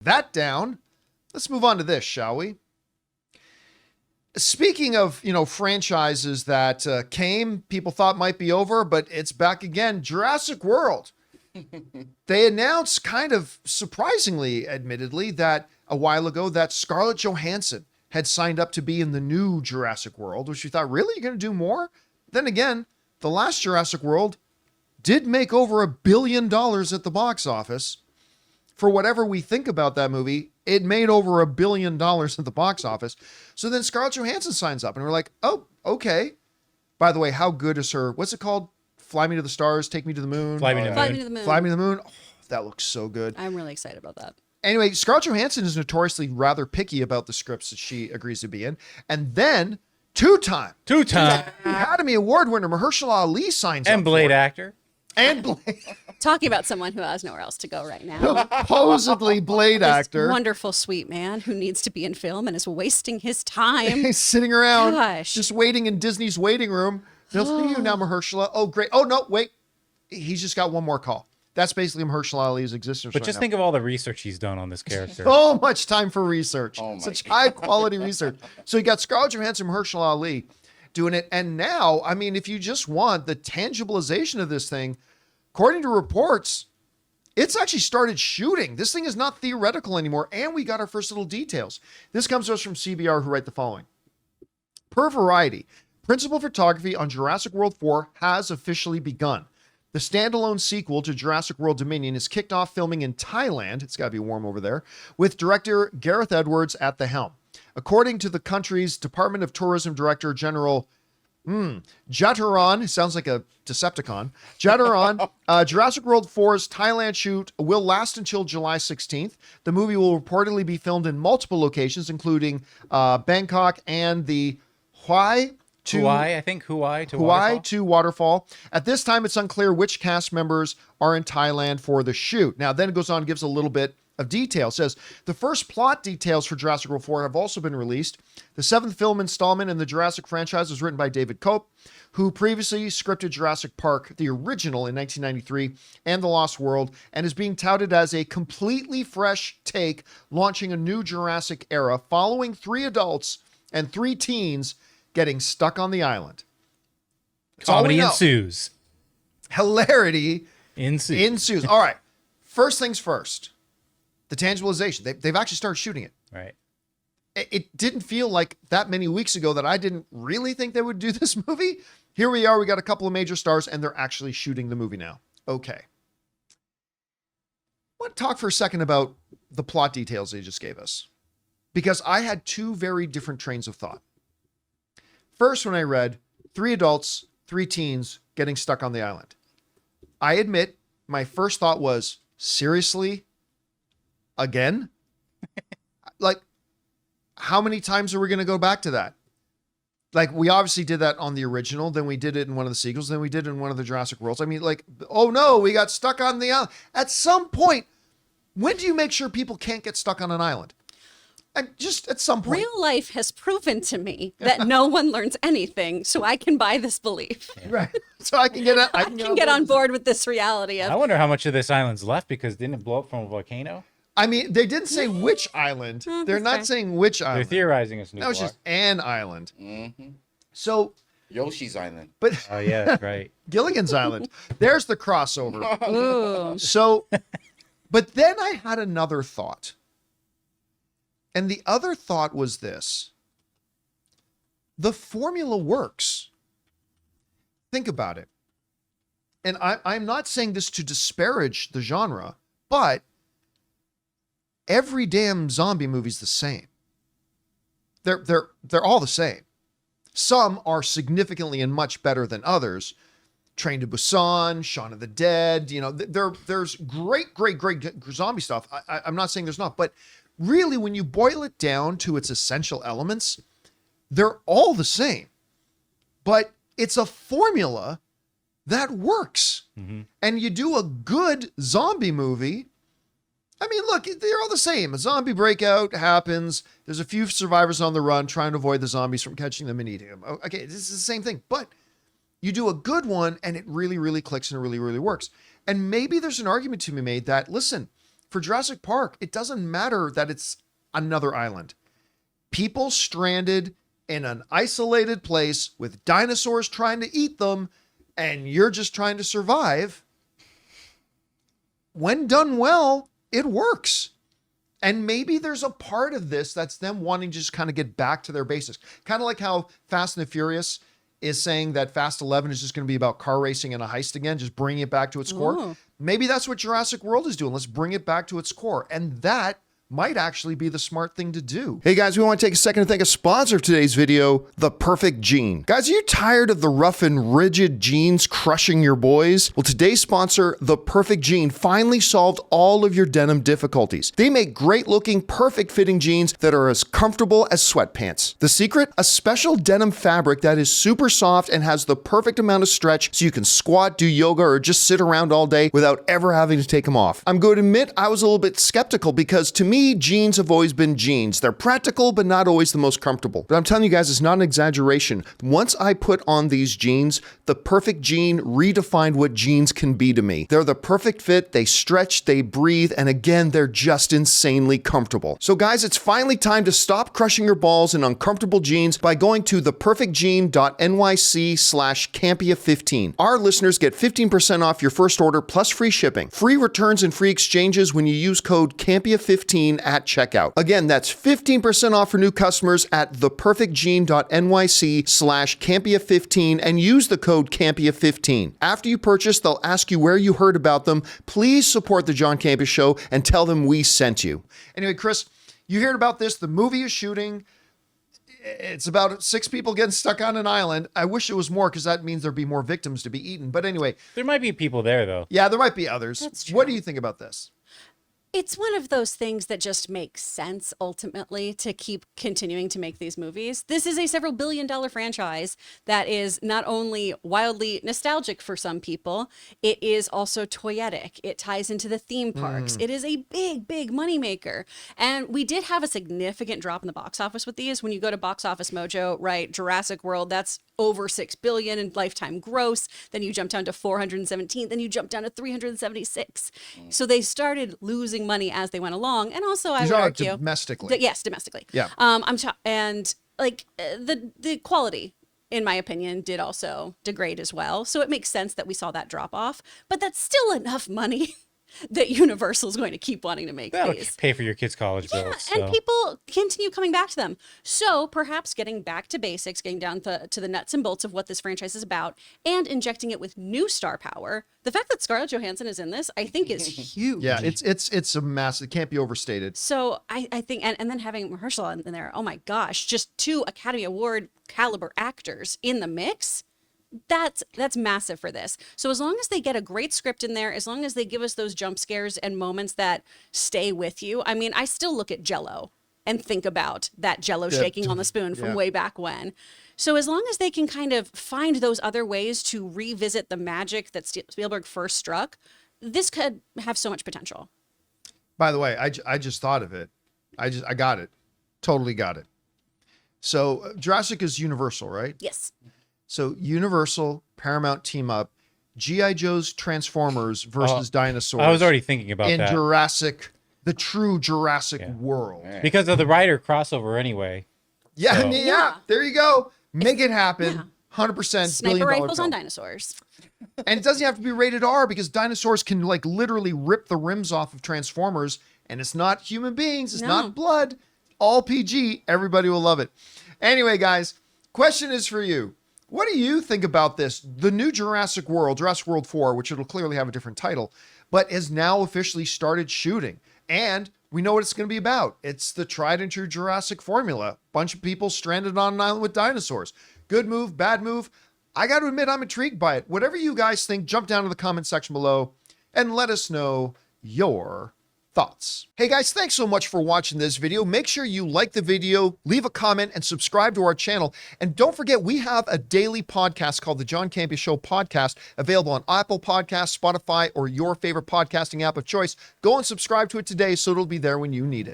that down. Let's move on to this, shall we? Speaking of, franchises that people thought might be over, but it's back again. Jurassic World. They announced, kind of surprisingly, admittedly, that a while ago that Scarlett Johansson had signed up to be in the new Jurassic World, which we thought, really? You're going to do more? Then again, the last Jurassic World did make over $1 billion at the box office. For whatever we think about that movie, it made over $1 billion at the box office. So then Scarlett Johansson signs up and we're like, oh, okay. By the way, how good is her, what's it called? Fly Me to the Stars, Take Me to the Moon. Fly Me to the Moon. Fly Me to the Moon. Oh, that looks so good. I'm really excited about that. Anyway, Scarlett Johansson is notoriously rather picky about the scripts that she agrees to be in. And then two-time Academy Award winner Mahershala Ali signs up. And Blade actor. And Blade. Talking about someone who has nowhere else to go right now. Supposedly Blade actor. Wonderful, sweet man who needs to be in film and is wasting his time. He's sitting around Gosh. just waiting in Disney's waiting room. They'll see you now, Mahershala. Oh, great. Oh, no, wait. He's just got one more call. That's basically Mahershala Ali's existence. But just think of all the research he's done on this character. So much time for research. Such high quality research. So you got Scarlett Johansson, Mahershala Ali doing it. And now, I mean, if you just want the tangibilization of this thing, according to reports, it's actually started shooting. This thing is not theoretical anymore. And we got our first little details. This comes to us from CBR, who write the following. Per Variety, principal photography on Jurassic World 4 has officially begun. The standalone sequel to Jurassic World Dominion is kicked off filming in Thailand. It's got to be warm over there, with director Gareth Edwards at the helm. According to the country's Department of Tourism Director General Jataran, sounds like a Decepticon. Jataran, Jurassic World 4's Thailand shoot will last until July 16th. The movie will reportedly be filmed in multiple locations, including Bangkok and the Hawaii to Waterfall. At this time, it's unclear which cast members are in Thailand for the shoot. Now, then it goes on and gives a little bit of detail. It says, the first plot details for Jurassic World 4 have also been released. The seventh film installment in the Jurassic franchise was written by David Cope, who previously scripted Jurassic Park, the original in 1993, and The Lost World, and is being touted as a completely fresh take, launching a new Jurassic era, following 3 adults and 3 teens getting stuck on the island. Comedy ensues. Hilarity ensues. All right. First things first. The tangibilization. They've actually started shooting it. Right. It didn't feel like that many weeks ago that I didn't really think they would do this movie. Here we are. We got a couple of major stars, and they're actually shooting the movie now. Okay. I want to talk for a second about the plot details they just gave us, because I had 2 very different trains of thought. First, when I read 3 adults, 3 teens getting stuck on the island, I admit my first thought was, seriously? Again? Like, how many times are we going to go back to that? Like, we obviously did that on the original, then we did it in one of the sequels, then we did it in one of the Jurassic Worlds. I mean, like, oh no, we got stuck on the island. At some point, when do you make sure people can't get stuck on an island? And just at some point. Real life has proven to me that no one learns anything, so I can buy this belief. Right. So I can get on board with this reality. I wonder how much of this island's left, because didn't it blow up from a volcano? I mean, they didn't say which island. They're not saying which island. They're theorizing it's nuclear. That was just an island. Mm-hmm. So Yoshi's Island. But oh yeah, that's right. Gilligan's Island. There's the crossover. Ooh. So, but then I had another thought. And the other thought was this. The formula works. Think about it. And I'm not saying this to disparage the genre, but every damn zombie movie's the same. They're all the same. Some are significantly and much better than others. Train to Busan, Shaun of the Dead, there's great zombie stuff. I'm not saying there's not, but really, when you boil it down to its essential elements, they're all the same. But it's a formula that works. Mm-hmm. And you do a good zombie movie. I mean, look, they're all the same. A zombie breakout happens. There's a few survivors on the run trying to avoid the zombies from catching them and eating them. Okay, this is the same thing. But you do a good one, and it really, really clicks, and it really, really works. And maybe there's an argument to be made that, listen, for Jurassic Park, it doesn't matter that it's another island. People stranded in an isolated place with dinosaurs trying to eat them, and you're just trying to survive. When done well, it works. And maybe there's a part of this that's them wanting to just kind of get back to their basics. Kind of like how Fast and the Furious is saying that Fast 11 is just going to be about car racing and a heist again, just bringing it back to its core. Ooh. Maybe that's what Jurassic World is doing. Let's bring it back to its core. And that might actually be the smart thing to do. Hey guys, we want to take a second to thank a sponsor of today's video, The Perfect Jean. Guys, are you tired of the rough and rigid jeans crushing your boys? Well, today's sponsor, The Perfect Jean, finally solved all of your denim difficulties. They make great looking, perfect fitting jeans that are as comfortable as sweatpants. The secret? A special denim fabric that is super soft and has the perfect amount of stretch so you can squat, do yoga, or just sit around all day without ever having to take them off. I'm going to admit I was a little bit skeptical because to me, jeans have always been jeans. They're practical, but not always the most comfortable. But I'm telling you guys, it's not an exaggeration. Once I put on these jeans, the Perfect Jean redefined what jeans can be to me. They're the perfect fit, they stretch, they breathe, and again, they're just insanely comfortable. So guys, it's finally time to stop crushing your balls in uncomfortable jeans by going to theperfectjean.nyc/Campea15. Our listeners get 15% off your first order plus free shipping, free returns and free exchanges when you use code Campea15 at checkout. Again, that's 15% off for new customers at theperfectjean.nyc/Campea15 and use the code Campea15. After you purchase, they'll ask you where you heard about them. Please support the John Campea Show and tell them we sent you. Anyway, Chris, you heard about this. The movie is shooting. It's about 6 people getting stuck on an island. I wish it was more because that means there'd be more victims to be eaten. But anyway. There might be people there, though. Yeah, there might be others. That's true. What do you think about this? It's one of those things that just makes sense ultimately to keep continuing to make these movies. This is a several billion-dollar franchise that is not only wildly nostalgic for some people, it is also toyetic. It ties into the theme parks. It is a big, big moneymaker. And we did have a significant drop in the box office with these. When you go to Box Office Mojo, right, Jurassic World, that's over $6 billion in lifetime gross. Then you jump down to 417. Then you jump down to 376. So they started losing money as they went along, and also I would argue domestically. Yes, domestically. Yeah. And like the quality, in my opinion, did also degrade as well. So it makes sense that we saw that drop off, but that's still enough money that Universal's going to keep wanting to make That'll these. pay for your kids' college bills. And So. people continue coming back to them. So perhaps getting back to basics, getting down to the nuts and bolts of what this franchise is about, and injecting it with new star power. The fact that Scarlett Johansson is in this, I think, is huge. Yeah, it's a massive. It can't be overstated. So I think, and then having Mahershala in there, oh my gosh, just 2 Academy Award caliber actors in the mix. That's massive for this. So as long as they get a great script in there, as long as they give us those jump scares and moments that stay with you. I mean, I still look at Jell-O and think about that Jell-O shaking on the spoon from way back when. So as long as they can kind of find those other ways to revisit the magic that Spielberg first struck, this could have so much potential. By the way, I just thought of it. I got it. Totally got it. So Jurassic is Universal, right? Yes. So Universal, Paramount team up, G.I. Joe's Transformers versus dinosaurs. I was already thinking about in that. Jurassic, the true Jurassic World. Because of the Ryder crossover anyway. Yeah, So- yeah, there you go. Make it happen. 100% Sniper billion-dollar rifles film. on dinosaurs. And it doesn't have to be rated R because dinosaurs can like literally rip the rims off of Transformers, and it's not human beings, it's not blood, all PG. Everybody will love it. Anyway, guys, question is for you. What do you think about this? The new Jurassic World, Jurassic World 4, which it'll clearly have a different title, but has now officially started shooting. And we know what it's going to be about. It's the tried and true Jurassic formula. Bunch of people stranded on an island with dinosaurs. Good move, bad move. I got to admit, I'm intrigued by it. Whatever you guys think, jump down to the comment section below and let us know your thoughts. Hey guys, thanks so much for watching this video. Make sure you like the video, leave a comment, and subscribe to our channel. And don't forget, we have a daily podcast called the John Campea Show podcast, available on Apple Podcasts, Spotify, or your favorite podcasting app of choice. Go and subscribe to it today so it'll be there when you need it.